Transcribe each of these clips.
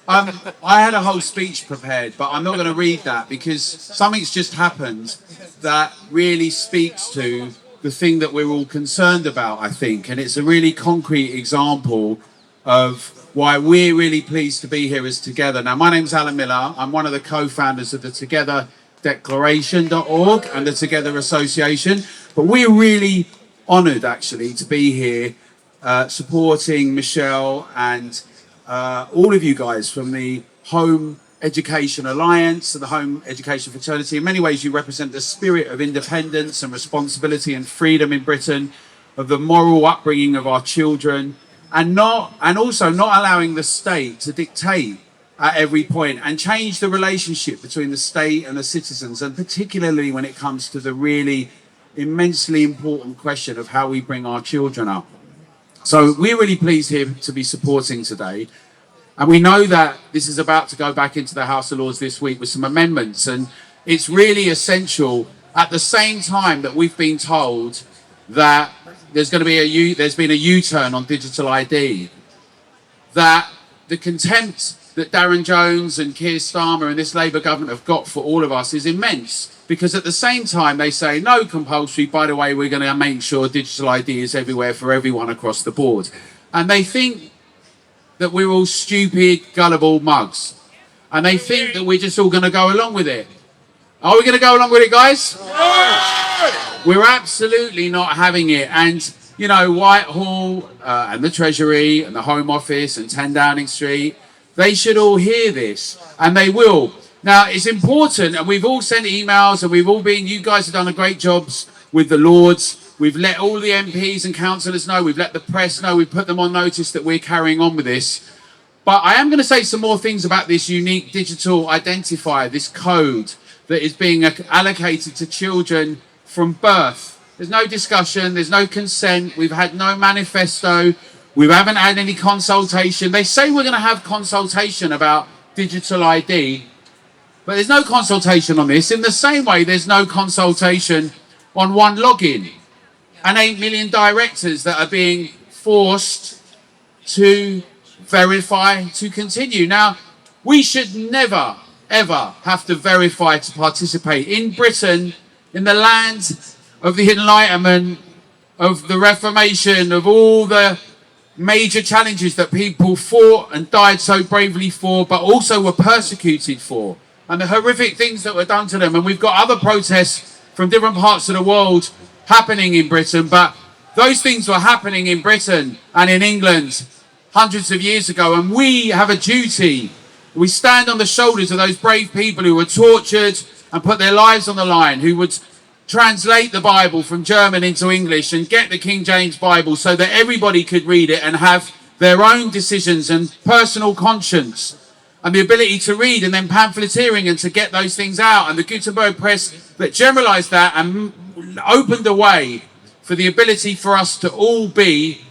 I had a whole speech prepared, but I'm not going to read that because something's just happened that really speaks to the thing that we're all concerned about, I think. And it's a really concrete example of why we're really pleased to be here as Together. Now, my name's Alan Miller. I'm one of the co-founders of the Together Declaration.org and the Together Association. But we're really honoured, actually, to be here supporting Michelle and all of you guys from the Home Education Alliance and the Home Education Fraternity. In many ways, you represent the spirit of independence and responsibility and freedom in Britain, of the moral upbringing of our children, and also not allowing the state to dictate at every point and change the relationship between the state and the citizens, and particularly when it comes to the really immensely important question of how we bring our children up. So we're really pleased here to be supporting today. And we know that this is about to go back into the House of Lords this week with some amendments. And it's really essential at the same time that we've been told that there's been a U-turn on digital ID, that the contempt that Darren Jones and Keir Starmer and this Labour government have got for all of us is immense. Because at the same time, they say, no compulsory, by the way, we're going to make sure digital ID is everywhere for everyone across the board. And they think that we're all stupid, gullible mugs. And they think that we're just all going to go along with it. Are we going to go along with it, guys? We're absolutely not having it. And, you know, Whitehall and the Treasury and the Home Office and 10 Downing Street, they should all hear this. And they will. Now, it's important, and we've all sent emails, and you guys have done a great job with the Lords. We've let all the MPs and councillors know, we've let the press know, we've put them on notice that we're carrying on with this. But I am going to say some more things about this unique digital identifier, this code that is being allocated to children from birth. There's no discussion, there's no consent, we've had no manifesto, we haven't had any consultation. They say we're going to have consultation about digital ID, but there's no consultation on this. In the same way, there's no consultation on one login and 8 million directors that are being forced to verify to continue. Now, we should never, ever have to verify to participate. In Britain, in the land of the Enlightenment, of the Reformation, of all the major challenges that people fought and died so bravely for, but also were persecuted for, and the horrific things that were done to them. And we've got other protests from different parts of the world happening in Britain, but those things were happening in Britain and in England hundreds of years ago, and we have a duty. We stand on the shoulders of those brave people who were tortured and put their lives on the line, who would translate the Bible from German into English and get the King James Bible so that everybody could read it and have their own decisions and personal conscience, and the ability to read, and then pamphleteering and to get those things out, and the Gutenberg press that generalised that and opened the way for the ability for us to all be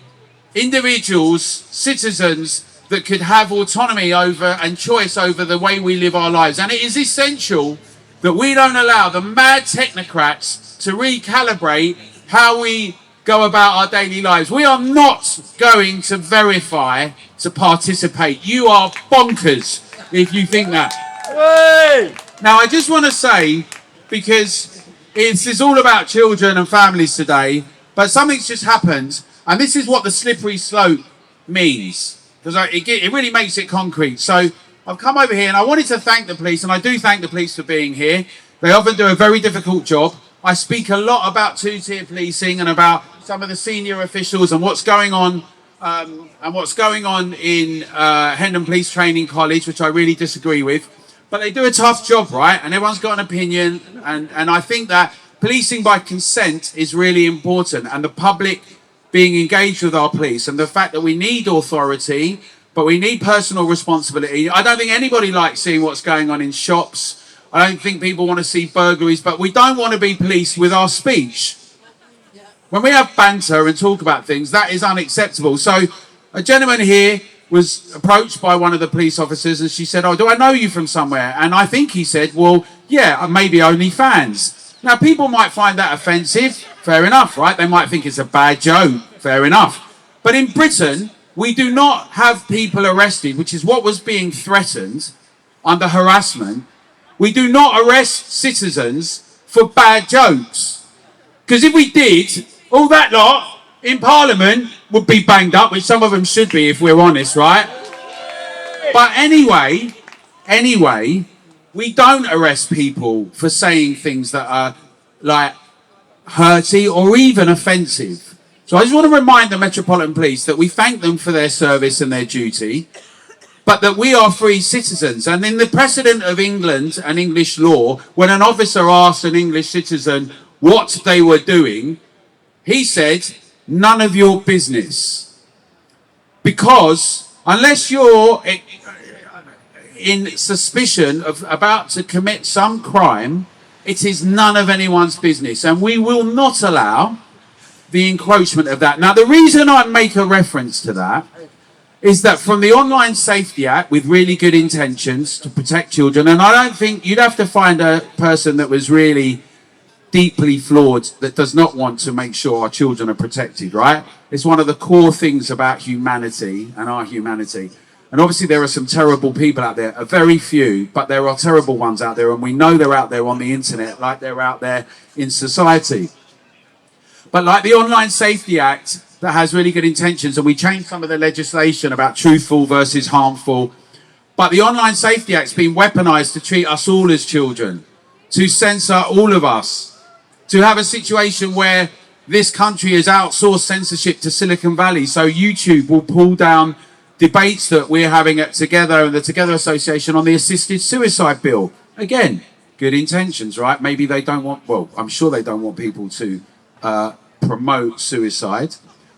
individuals, citizens that could have autonomy over and choice over the way we live our lives. And it is essential that we don't allow the mad technocrats to recalibrate how we go about our daily lives. We are not going to verify to participate. You are bonkers if you think that. Hey! Now, I just want to say, because it's all about children and families today, but something's just happened, and this is what the slippery slope means, because it really makes it concrete. So I've come over here, and I wanted to thank the police, and I do thank the police for being here. They often do a very difficult job. I speak a lot about two-tier policing and about some of the senior officials and what's going on in Hendon Police Training College, which I really disagree with. But they do a tough job, right? And everyone's got an opinion. And I think that policing by consent is really important, and the public being engaged with our police, and the fact that we need authority, but we need personal responsibility. I don't think anybody likes seeing what's going on in shops. I don't think people want to see burglaries, but we don't want to be policed with our speech. When we have banter and talk about things, that is unacceptable. So a gentleman here was approached by one of the police officers, and she said, "Oh, do I know you from somewhere?" And I think he said, "Well, yeah, maybe only fans." Now, people might find that offensive. Fair enough, right? They might think it's a bad joke. Fair enough. But in Britain, We do not have people arrested, which is what was being threatened under harassment. We do not arrest citizens for bad jokes. Because if we did, all that lot in Parliament would be banged up, which some of them should be if we're honest, right? But anyway, we don't arrest people for saying things that are like hurty or even offensive. So I just want to remind the Metropolitan Police that we thank them for their service and their duty, but that we are free citizens. And in the precedent of England and English law, when an officer asked an English citizen what they were doing, he said, none of your business. Because unless you're in suspicion of about to commit some crime, it is none of anyone's business. And we will not allow the encroachment of that. Now, the reason I make a reference to that is that from the Online Safety Act, with really good intentions to protect children, and I don't think you'd have to find a person that was really deeply flawed that does not want to make sure our children are protected, right? It's one of the core things about humanity and our humanity. And obviously there are some terrible people out there, a very few, but there are terrible ones out there, and we know they're out there on the internet like they're out there in society. But like the Online Safety Act that has really good intentions, and we changed some of the legislation about truthful versus harmful, but the Online Safety Act's been weaponized to treat us all as children, to censor all of us, to have a situation where this country has outsourced censorship to Silicon Valley. So YouTube will pull down debates that we're having at Together and the Together Association on the assisted suicide bill. Again, good intentions, right? Maybe they don't want, well, I'm sure they don't want people to promote suicide.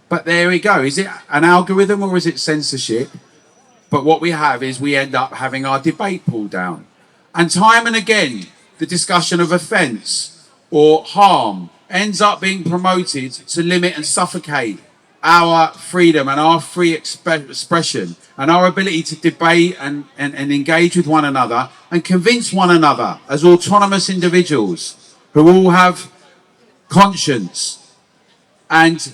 But there we go. Is it an algorithm or is it censorship? But what we have is we end up having our debate pulled down. And time and again, the discussion of offence or harm ends up being promoted to limit and suffocate our freedom and our free expression and our ability to debate and engage with one another and convince one another as autonomous individuals who all have conscience. And,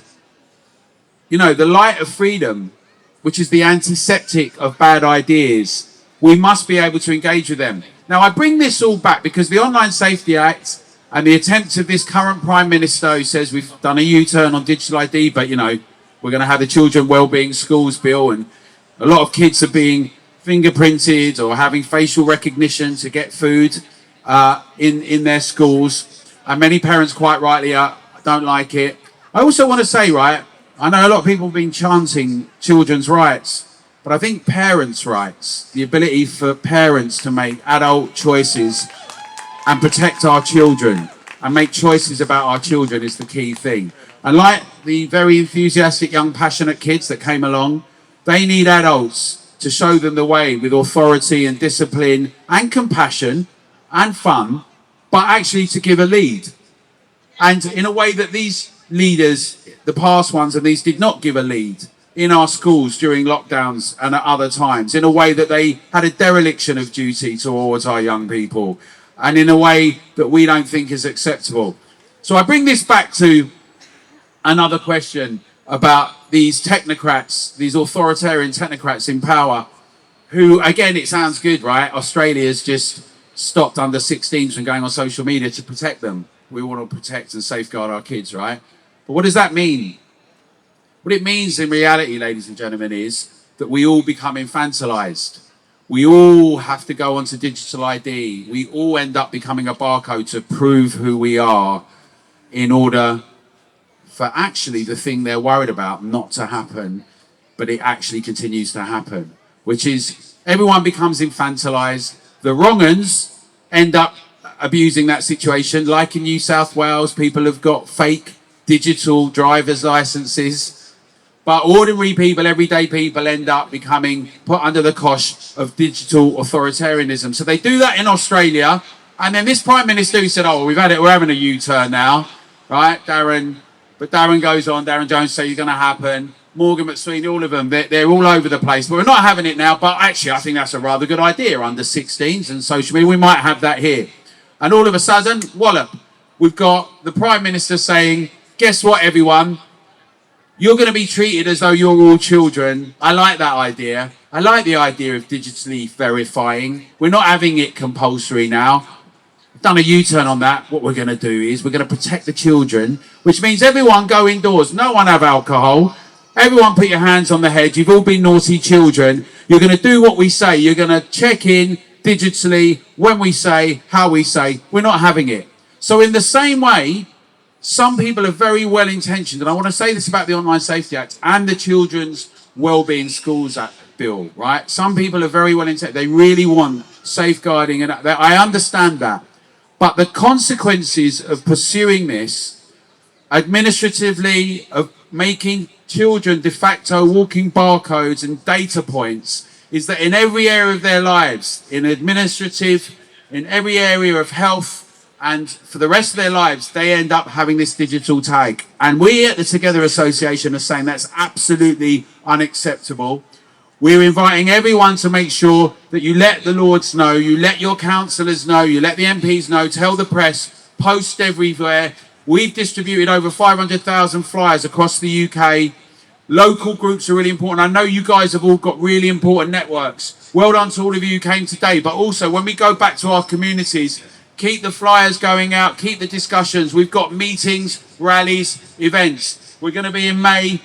you know, the light of freedom, which is the antiseptic of bad ideas, we must be able to engage with them. Now, I bring this all back because the Online Safety Act and the attempts of this current Prime Minister who says we've done a U-turn on digital ID, but, you know, we're going to have the Children Wellbeing Schools Bill, and a lot of kids are being fingerprinted or having facial recognition to get food in their schools. And many parents, quite rightly, don't like it. I also want to say, right, I know a lot of people have been chanting children's rights, but I think parents' rights, the ability for parents to make adult choices and protect our children and make choices about our children is the key thing. And like the very enthusiastic, young, passionate kids that came along, they need adults to show them the way with authority and discipline and compassion and fun, but actually to give a lead. And in a way that these leaders, the past ones, and these did not give a lead in our schools during lockdowns and at other times, in a way that they had a dereliction of duty towards our young people, and in a way that we don't think is acceptable. So I bring this back to another question about these technocrats, these authoritarian technocrats in power, who, again, it sounds good, right? Australia's just stopped under 16s from going on social media to protect them. We want to protect and safeguard our kids, right? But what does that mean? What it means in reality, ladies and gentlemen, is that we all become infantilized. We all have to go onto digital ID. We all end up becoming a barcode to prove who we are in order for actually the thing they're worried about not to happen, but it actually continues to happen, which is everyone becomes infantilized. The wrong uns end up abusing that situation. Like in New South Wales, people have got fake digital driver's licenses. But ordinary people, everyday people, end up becoming put under the cosh of digital authoritarianism. So they do that in Australia. And then this Prime Minister who said, oh, we're having a U-turn now, right, Darren? But Darren goes on, Darren Jones says it's going to happen. Morgan McSweeney, all of them, they're all over the place. But we're not having it now. But actually, I think that's a rather good idea. Under 16s and social media, we might have that here. And all of a sudden, wallop, we've got the Prime Minister saying, guess what, everyone? You're going to be treated as though you're all children. I like that idea. I like the idea of digitally verifying. We're not having it compulsory now. I've done a U-turn on that. What we're going to do is we're going to protect the children, which means everyone go indoors. No one have alcohol. Everyone put your hands on the head. You've all been naughty children. You're going to do what we say. You're going to check in digitally when we say, how we say. We're not having it. So in the same way, some people are very well intentioned, and I want to say this about the Online Safety Act and the Children's Wellbeing Schools Act bill, right? Some people are very well intentioned. They really want safeguarding, and I understand that. But the consequences of pursuing this administratively, of making children de facto walking barcodes and data points, is that in every area of their lives, in administrative, in every area of health, and for the rest of their lives, they end up having this digital tag. And we at the Together Association are saying that's absolutely unacceptable. We're inviting everyone to make sure that you let the Lords know, you let your councillors know, you let the MPs know, tell the press, post everywhere. We've distributed over 500,000 flyers across the UK. Local groups are really important. I know you guys have all got really important networks. Well done to all of you who came today. But also, when we go back to our communities, keep the flyers going out, keep the discussions. We've got meetings, rallies, events. We're going to be in May.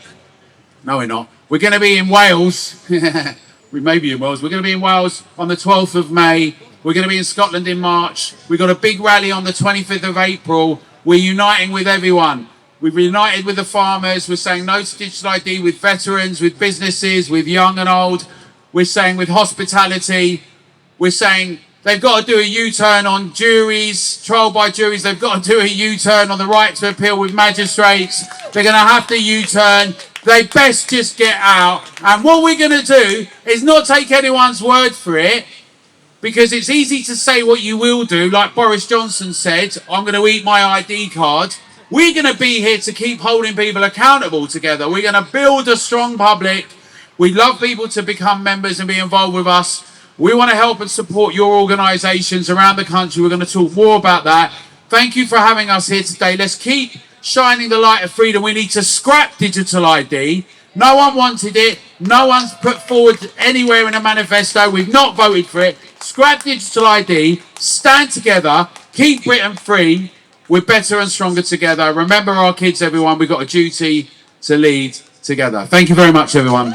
No, we're not. We're going to be in Wales. We may be in Wales. We're going to be in Wales on the 12th of May. We're going to be in Scotland in March. We've got a big rally on the 25th of April. We're uniting with everyone. We've united with the farmers. We're saying no to digital ID with veterans, with businesses, with young and old. We're saying with hospitality. We're saying they've got to do a U-turn on juries, trial by juries. They've got to do a U-turn on the right to appeal with magistrates. They're going to have to U-turn. They best just get out. And what we're going to do is not take anyone's word for it, because it's easy to say what you will do. Like Boris Johnson said, I'm going to eat my ID card. We're going to be here to keep holding people accountable together. We're going to build a strong public. We love people to become members and be involved with us. We want to help and support your organisations around the country. We're going to talk more about that. Thank you for having us here today. Let's keep shining the light of freedom. We need to scrap digital ID. No one wanted it. No one's put forward anywhere in a manifesto. We've not voted for it. Scrap digital ID. Stand together. Keep Britain free. We're better and stronger together. Remember our kids, everyone. We've got a duty to lead together. Thank you very much, everyone.